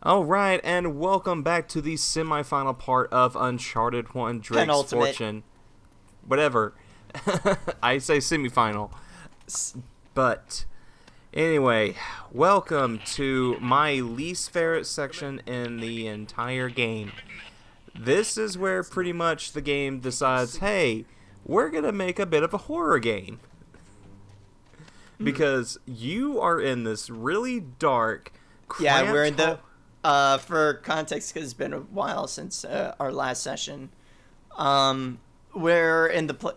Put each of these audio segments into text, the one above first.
Alright, and welcome back to the semi-final part of Uncharted 1 Drake's Penultimate. Fortune. Whatever. I say semi-final. But, anyway, welcome to my least favorite section in the entire game. This is where pretty much the game decides, hey, we're gonna make a bit of a horror game. Because you are in this really dark, Yeah, we're in the... for context, because it's been a while since our last session, we're in the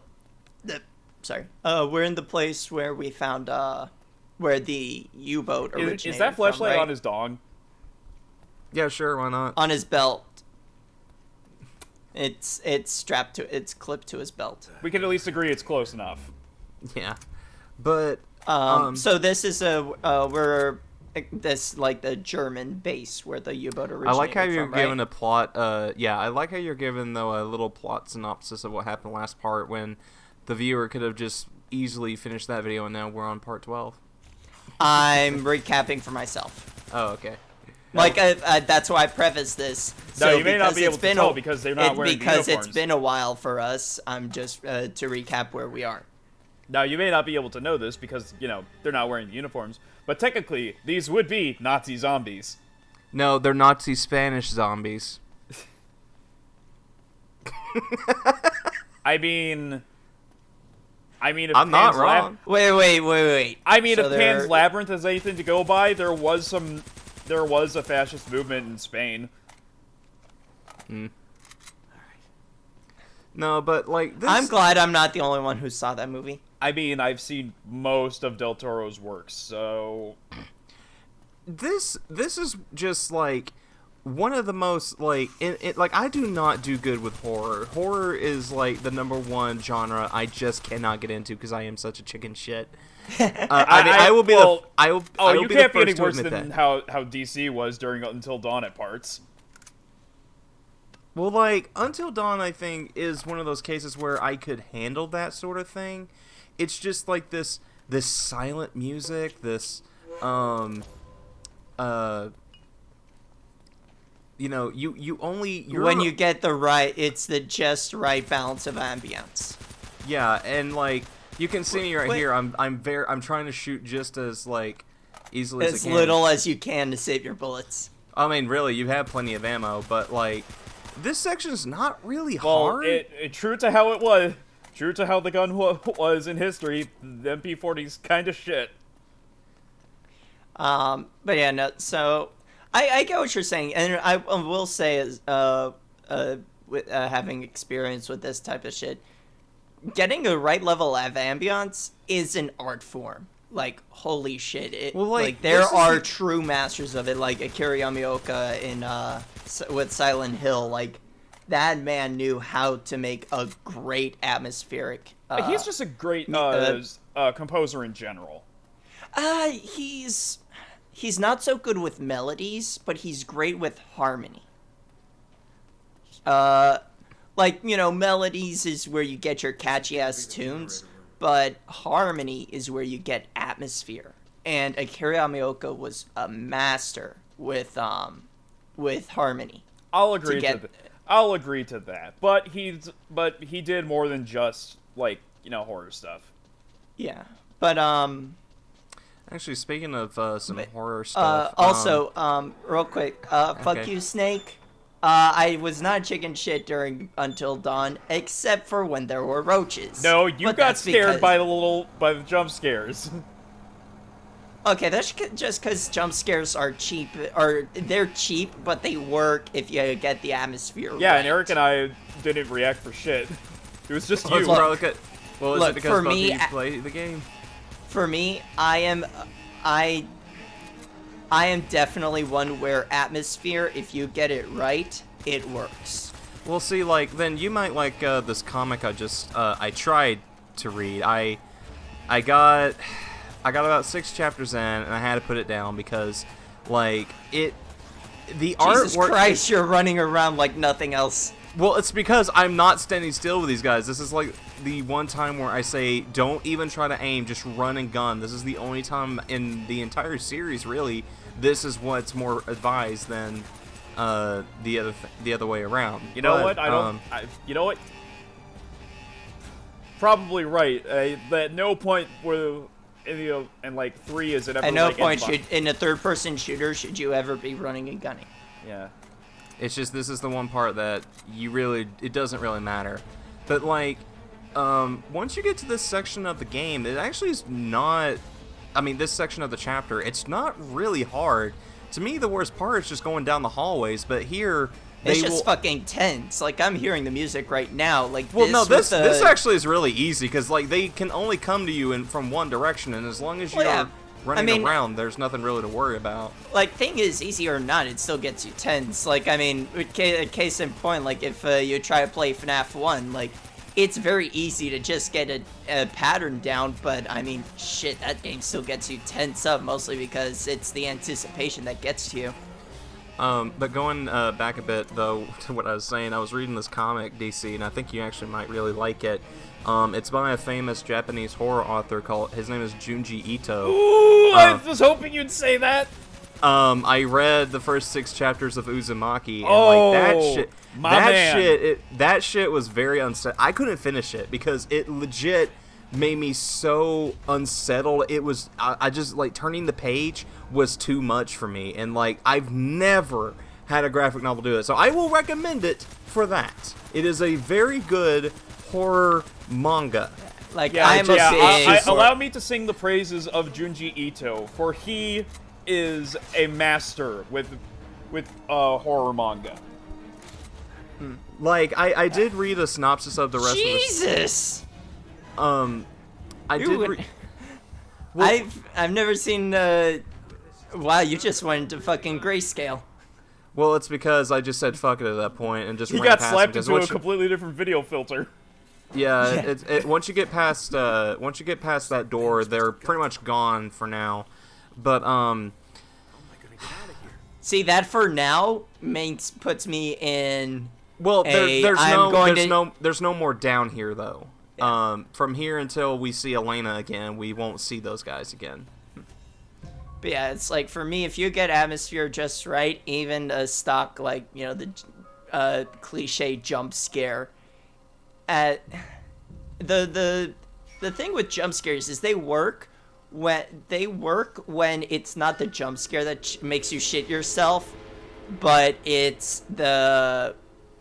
we're in the place where we found where the U-boat originated. Is that flashlight right? on his dong? Yeah, sure, why not? On his belt. It's strapped to, it's clipped to his belt. We can at least agree it's close enough. Yeah. But, so this is we're this like the German base where the U-boat originated. I like how you're from, given right? a plot. Yeah, I like how you're given though a little plot synopsis of what happened last part when the viewer could have just easily finished that video, and now we're on part 12. I'm recapping for myself. Oh, okay. Like that's why I preface this. No, So you may not because be able it's to been tell because they're not wearing the because uniforms. it's been a while for us. I'm just to recap where we are. Now, you may not be able to know this because, you know, they're not wearing the uniforms, but technically, these would be Nazi zombies. No, they're Nazi Spanish zombies. I mean, if I'm not Pan's wrong. Wait. I mean, So if Pan's Labyrinth is anything to go by, there was a fascist movement in Spain. No, but like this. I'm glad I'm not the only one who saw that movie. I mean, I've seen most of Del Toro's works, so... This is just like one of the most like like I do not do good with horror. Horror is like the #1 genre I just cannot get into because I am such a chicken shit. I will be well, I will you be can't the be any first to worse admit than that. how DC was during Until Dawn at parts. Well, like Until Dawn, I think is one of those cases where I could handle that sort of thing. It's just like this silent music, this you know, you're When you get the right, it's the just right balance of ambience. yeah, and like you can see me right Wait. here. I'm trying to shoot just as like easily as As I can. little as you can to save your bullets. I mean, really, you have plenty of ammo, but like this section's not really Well, hard. true to how it was, true to how the gun was in history, the MP40's kind of shit. But yeah, no. So I get what you're saying, and I will say is with having experience with this type of shit, getting the right level of ambience is an art form. Like holy shit! Well, like, there this is are the- true masters of it, like Akira Yamaoka in with Silent Hill. Like that man knew how to make a great atmospheric. He's just a great composer in general. He's not so good with melodies, but he's great with harmony. Like, you know, melodies is where you get your catchy ass tunes, but harmony is where you get atmosphere. And Akira Yamaoka was a master with harmony. I'll agree get- I'll agree to that. But he did more than just like, you know, horror stuff. Yeah. But Actually, speaking of some horror stuff. also, real quick, fuck Okay. you, Snake. I was not chicken shit during Until Dawn, except for when there were roaches. No, you But got that's scared because- by the jump scares. Okay, that's just because jump scares are cheap, or they're cheap, but they work if you get the atmosphere Yeah, right. and Eric and I didn't react for shit. It was just Well, you. it's probably look, well, is look, it because for both me, of you play the game? For me, I am definitely one where atmosphere, if you get it right, it works. Well, see, like, then you might like this comic I tried to read. I got about 6 chapters in, and I had to put it down because, like, the Jesus artwork... Christ, you're running around like nothing else. Well, it's because I'm not standing still with these guys. This is like the one time where I say, don't even try to aim, just run and gun. This is the only time in the entire series, really, this is what's more advised than the other way around. You know But, what? You know what? Probably right. At no point where in like 3 is it ever. At no like, point in a third-person shooter should you ever be running and gunning. Yeah. It's just this is the one part that it doesn't really matter. But like, once you get to this section of the game, it actually is not. I mean, this section of the chapter, it's not really hard. To me, the worst part is just going down the hallways. But here, It's just fucking tense. Like, I'm hearing the music right now. Like, this actually is really easy because like they can only come to you from one direction, and as long as you're running around, there's nothing really to worry about. Like, thing is, easy or not, it still gets you tense. Like, I mean, case in point, like if you try to play FNAF 1, like it's very easy to just get a pattern down, but I mean, shit, that game still gets you tense up, mostly because it's the anticipation that gets to you. But going back a bit, though, to what I was saying, I was reading this comic, DC, and I think you actually might really like it. It's by a famous Japanese horror author his name is Junji Ito. Ooh, I was hoping you'd say that. I read the first 6 chapters of Uzumaki, and that shit was very unsettling. I couldn't finish it because it legit made me so unsettled. It was, I just, like, turning the page was too much for me, and, like, I've never had a graphic novel do it, so I will recommend it for that. It is a very good horror manga. Like, allow me to sing the praises of Junji Ito, for he is a master with horror manga. Like, I did read a synopsis of the rest of the... Jesus! I've never seen, wow, you just went into fucking grayscale. Well, it's because I just said fuck it at that point and just he ran got past slapped into a completely different video filter. Yeah, once you get past that door, they're pretty much gone for now. But see, that for now puts me in. Well, there's no more down here though. Yeah. From here until we see Elena again, we won't see those guys again. But yeah, it's like, for me, if you get atmosphere just right, even a stock, like, you know, the cliche jump scare, the thing with jump scares is they work when it's not the jump scare that makes you shit yourself, but it's the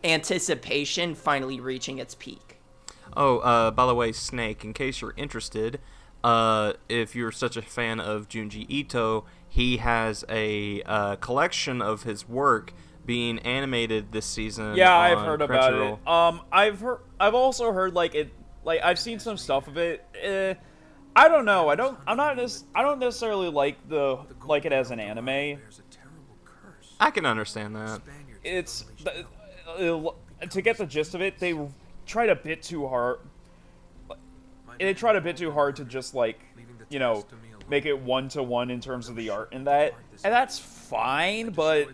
anticipation finally reaching its peak. Oh, by the way, Snake, in case you're interested, if you're such a fan of Junji Ito, he has a collection of his work being animated this season. Yeah, I've heard about it. I've also heard I've seen some stuff of it. I don't know. I don't necessarily like it as an anime. I can understand that. It's to get the gist of it, they tried a bit too hard. They tried a bit too hard to just make it 1-to-1 in terms of the art and that's fine, but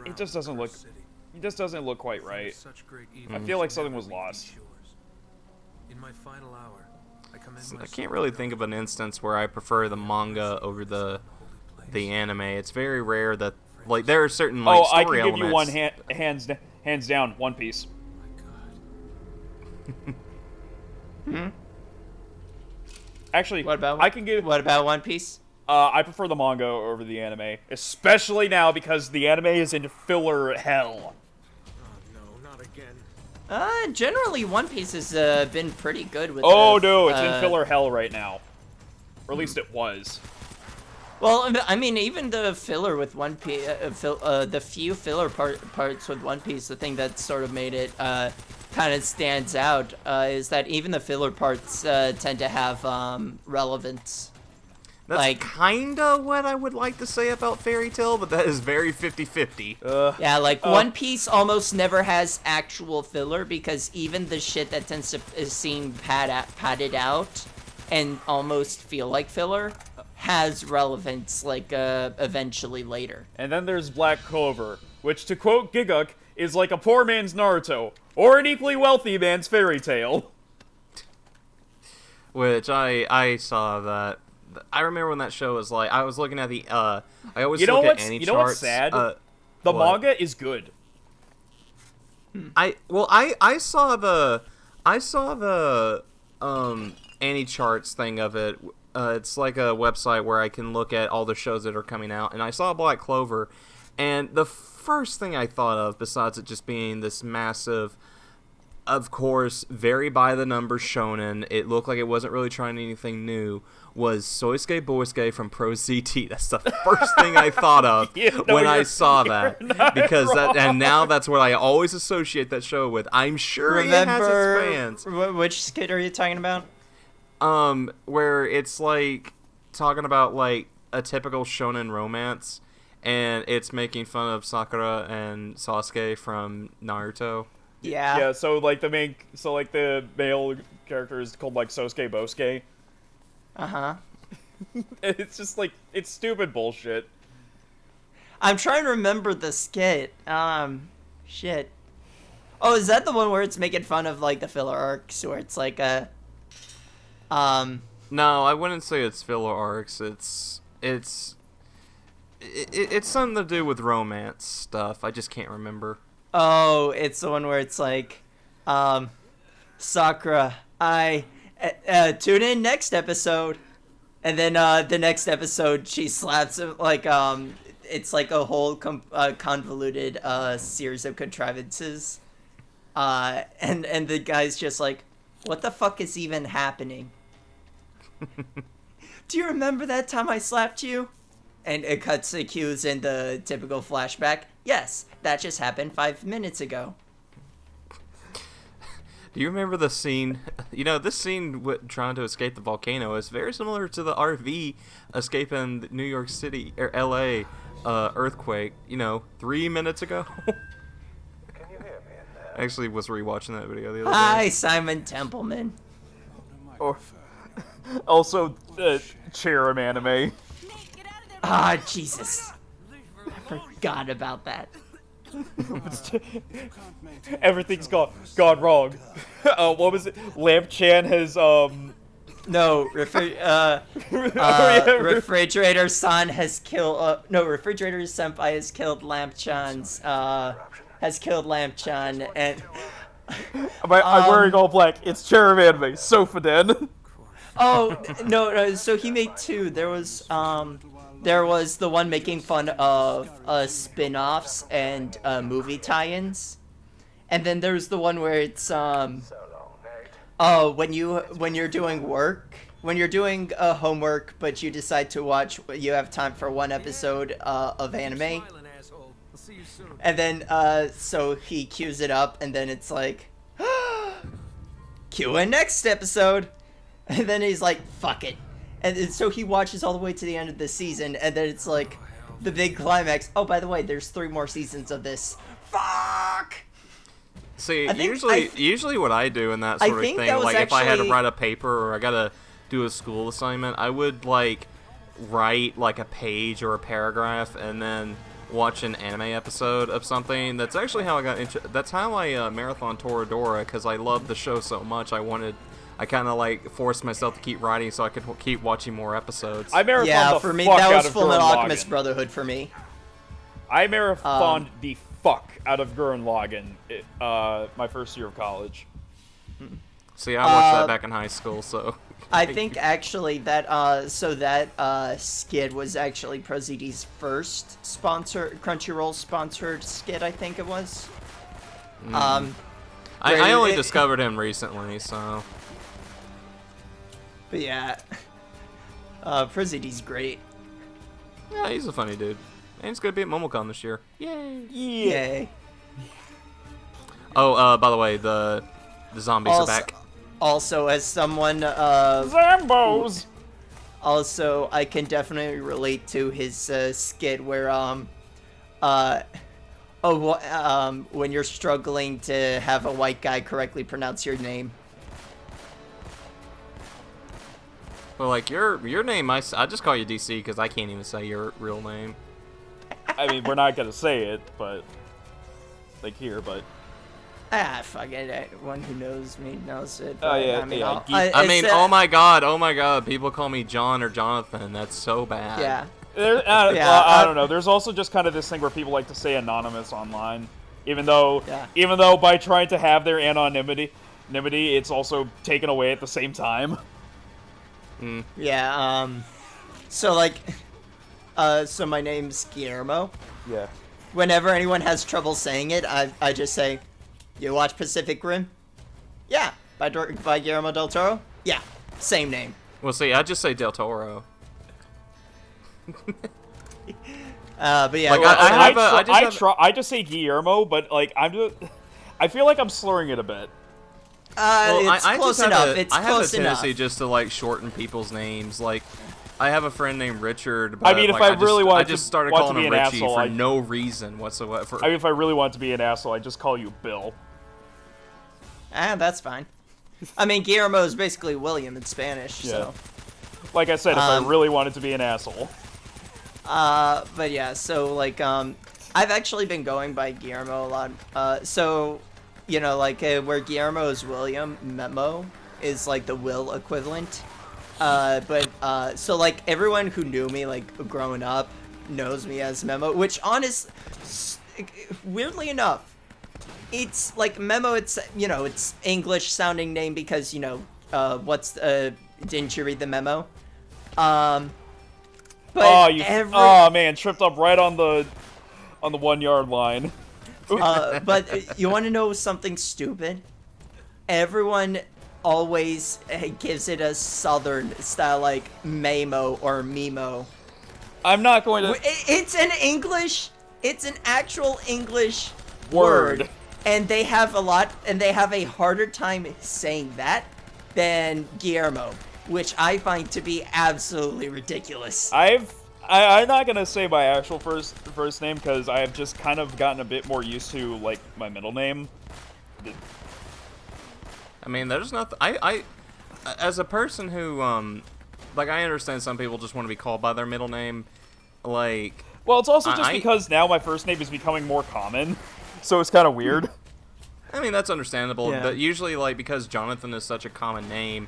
it just doesn't look quite right. I feel like something was lost. I can't really think of an instance where I prefer the manga over the anime. It's very rare that there are certain story elements. I can give you one hands down, One Piece. Actually, what about One Piece? I prefer the manga over the anime, especially now because the anime is in filler hell. Oh no, not again. Generally One Piece has been pretty good with. No, it's in filler hell right now, or at least it was. Well, I mean, even the filler with One Piece, the few filler parts with One Piece, the thing that sort of made it kind of stands out is that even the filler parts tend to have relevance. That's kind of what I would like to say about Fairy Tail, but that is very 50-50. Yeah, One Piece almost never has actual filler because even the shit that tends to seem padded out and almost feel like filler has relevance, eventually later. And then there's Black Clover, which, to quote Giguk, is like a poor man's Naruto, or an equally wealthy man's Fairy Tail. Which I saw I remember when that show was like, I was looking at the, I always You know look at what's any you know what's charts. sad? The what? manga is good. I saw the Annie charts thing of it. It's like a website where I can look at all the shows that are coming out, and I saw Black Clover, and the first thing I thought of, besides it just being this massive, of course, very by the numbers shonen, it looked like it wasn't really trying anything new, was Soisuke Boisuke from Pro ZT. That's the first thing I thought of when I saw that, because and now that's what I always associate that show with. I'm sure it has its fans. Which skit are you talking about? Where it's like talking about like a typical shonen romance, and it's making fun of Sakura and Sasuke from Naruto. Yeah. Yeah, so the male character is called like Sosuke Bosuke. Uh-huh. It's just like, it's stupid bullshit. I'm trying to remember the skit. Shit. Oh, is that the one where it's making fun of like the filler arcs, where it's like a No, I wouldn't say it's filler arcs. It's something to do with romance stuff. I just can't remember. Oh, it's the one where it's like, Sakura, tune in next episode. And then, the next episode, she slaps him, like, it's like a whole, convoluted, series of contrivances. And the guy's just like, what the fuck is even happening? Do you remember that time I slapped you? And it cuts the cues in the typical flashback. Yes, that just happened 5 minutes ago. Do you remember the scene? You know, this scene with trying to escape the volcano is very similar to the RV escaping New York City or LA earthquake. 3 minutes ago. I actually was rewatching that video the other day. Hi, Simon Templeman. Or also, Cherub anime. Ah, Jesus. I forgot about that. Everything's gone wrong. What was it? Lamp Chan has No, Refrigerator San has killed. Refrigerator Senpai has killed Lamp Chan's. Has killed Lamp Chan, and I'm wearing all black. It's Cherub anime. Sofa Den. Oh no! So he made two. There was the one making fun of spin-offs and movie tie-ins, and then there's the one where it's when you're doing homework, but you decide to watch. You have time for one episode of anime, and then so he queues it up, and then it's like, cue in next episode. And then he's like, fuck it. And so he watches all the way to the end of the season, and then it's like, the big climax. Oh, by the way, there's 3 more seasons of this. Fuck! See, usually what I do in that sort of thing, like if I had to write a paper or I gotta do a school assignment, I would like write like a page or a paragraph and then watch an anime episode of something. That's actually how I got that's how I marathon Toradora, because I loved the show so much. I kind of like forced myself to keep writing so I could keep watching more episodes. I marathoned yeah, the for me fuck that out was of Full Metal Gurren Alchemist Lagann. Brotherhood for me. I marathoned the fuck out of Gurren Lagann my first year of college. See, I watched that back in high school, so. I think actually that skit was actually ProZD's first Crunchyroll sponsored skit. I think it was. I only discovered him recently, so. But yeah, ProZD's great. Yeah, he's a funny dude. And he's gonna be at MomoCon this year. Yay! Yay! Oh, by the way, the zombies are back. Also, as someone Zambos! Also, I can definitely relate to his skit where when you're struggling to have a white guy correctly pronounce your name. Well, like your name, I just call you DC because I can't even say your real name. I mean, we're not gonna say it, but like here, but Fuck it. Anyone who knows me knows it. Oh, yeah, I mean, yeah, I mean, oh my god, people call me John or Jonathan. That's so bad. Yeah. I don't know. There's also just kind of this thing where people like to say anonymous online, even though by trying to have their anonymity, it's also taken away at the same time. Mm. Yeah. So like, so my name's Guillermo. Yeah. Whenever anyone has trouble saying it, I just say, "You watch Pacific Rim?" Yeah. By Guillermo del Toro? Yeah. Same name. Well, see, I just say Del Toro. But yeah, Like, well, I just say Guillermo, but like I feel like I'm slurring it a bit. it's close enough. I have a tendency just to like shorten people's names. Like, I have a friend named Richard. But, I mean, if like, I just started want calling to be him an Richie asshole, for no reason whatsoever. I mean, if I really want to be an asshole, I just call you Bill. that's fine. I mean, Guillermo is basically William in Spanish, Yeah. so. Like I said, if I really wanted to be an asshole. But yeah, so like, I've actually been going by Guillermo a lot. So, you know, like, where Guillermo is William, Memo is like the Will equivalent. So like, everyone who knew me, like, growing up knows me as Memo, which weirdly enough, it's like Memo, it's, you know, it's English sounding name because, you know, didn't you read the memo? But oh man, tripped up right on the 1 yard line. But you want to know something stupid? Everyone always gives it a southern style, like Memo or Mimo. I'm not going to. It's an actual English word, and they have a harder time saying that than Guillermo, which I find to be absolutely ridiculous. I'm not gonna say my actual first name because I have just kind of gotten a bit more used to like my middle name. I mean, there's nothing. I as a person who like, I understand some people just want to be called by their middle name. Like, well, it's also just because now my first name is becoming more common, so it's kind of weird. I mean, that's understandable, Yeah. but usually, like, because Jonathan is such a common name,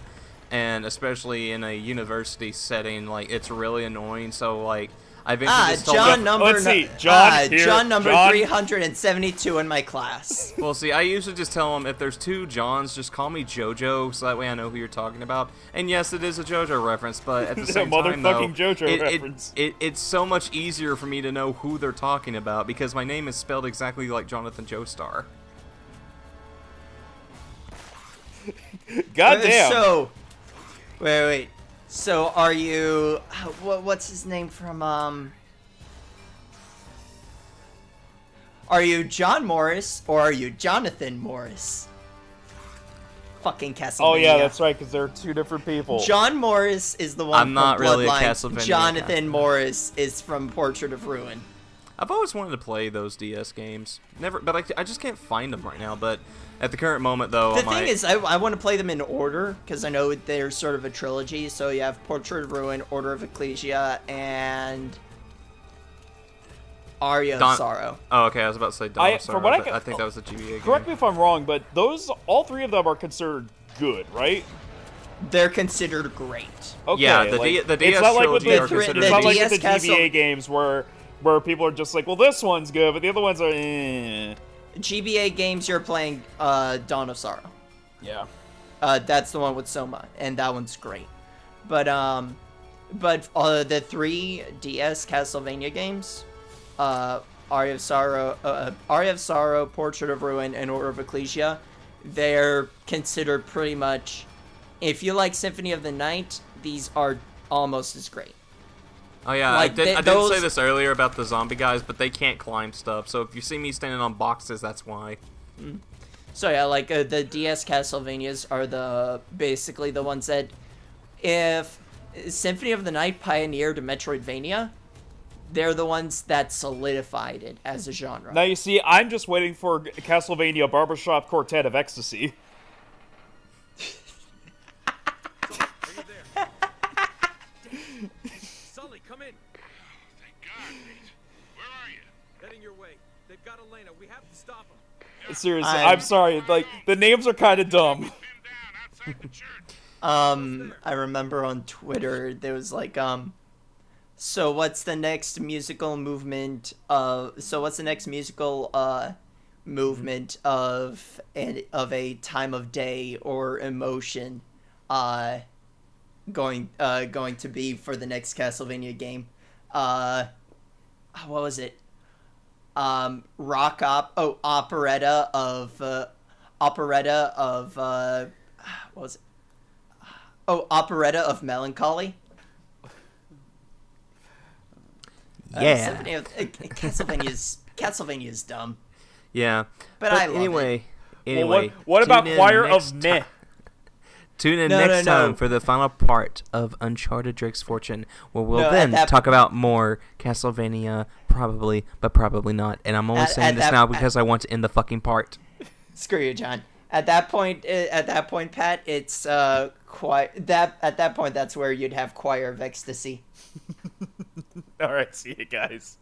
and especially in a university setting, like, it's really annoying. So, like, I've been John number Let's see. John number 372 in my class. Well, see, I usually just tell them, if there's two Johns, just call me JoJo, so that way I know who you're talking about. And yes, it is a JoJo reference, but at the same time, though, motherfucking JoJo reference. It's so much easier for me to know who they're talking about because my name is spelled exactly like Jonathan Joestar. Goddamn. So, wait. So, are you? What's his name from? Are you John Morris or are you Jonathan Morris? Fucking Castlevania. Oh yeah, that's right, because they're two different people. John Morris is the one I'm from not really a Bloodline. Castlevania Jonathan guy. Morris is from Portrait of Ruin. I've always wanted to play those DS games. Never, but I just can't find them right now. But at the current moment, though, The thing is, I want to play them in order, because I know they're sort of a trilogy. So you have Portrait of Ruin, Order of Ecclesia, and Aria of Sorrow. Oh, okay. I was about to say Dawn of Sorrow, from what but I think that was a GBA game. Correct me if I'm wrong, but all three of them are considered good, right? They're considered great. Okay, Yeah, like, the DS it's not like with trilogy the, are considered it's not like with the DS GBA games where people are just like, well, this one's good, but the other ones are. GBA games, you're playing Dawn of Sorrow. Yeah. That's the one with Soma, and that one's great. But the three DS Castlevania games, Aria of Sorrow, Portrait of Ruin, and Order of Ecclesia, they're considered pretty much. If you like Symphony of the Night, these are almost as great. Oh yeah, Like, I didn't say this earlier about the zombie guys, but they can't climb stuff. So if you see me standing on boxes, that's why. So yeah, like the DS Castlevanias are basically the ones that, if Symphony of the Night pioneered Metroidvania, they're the ones that solidified it as a genre. Now you see, I'm just waiting for Castlevania Barbershop Quartet of Ecstasy. Sully, come in. Thank God, Nate. Where are you? Heading your way. They've got Elena. We have to stop them. Seriously, I'm sorry. Like, the names are kind of dumb. I remember on Twitter there was like so what's the next musical movement movement of a time of day or emotion going to be for the next Castlevania game? What was it? Operetta of what was it? Oh, Operetta of Melancholy. Yeah. Castlevania's dumb. Yeah. But I love anyway, Well, what about Choir of Meh? Tune in No, next no, time no. for the final part of Uncharted Drake's Fortune, where we'll then talk about more Castlevania, probably, but probably not. And I'm only saying this now because I want to end the fucking part. Screw you, John. At that point, Pat, it's at that point, that's where you'd have Choir of Ecstasy. All right, see you guys.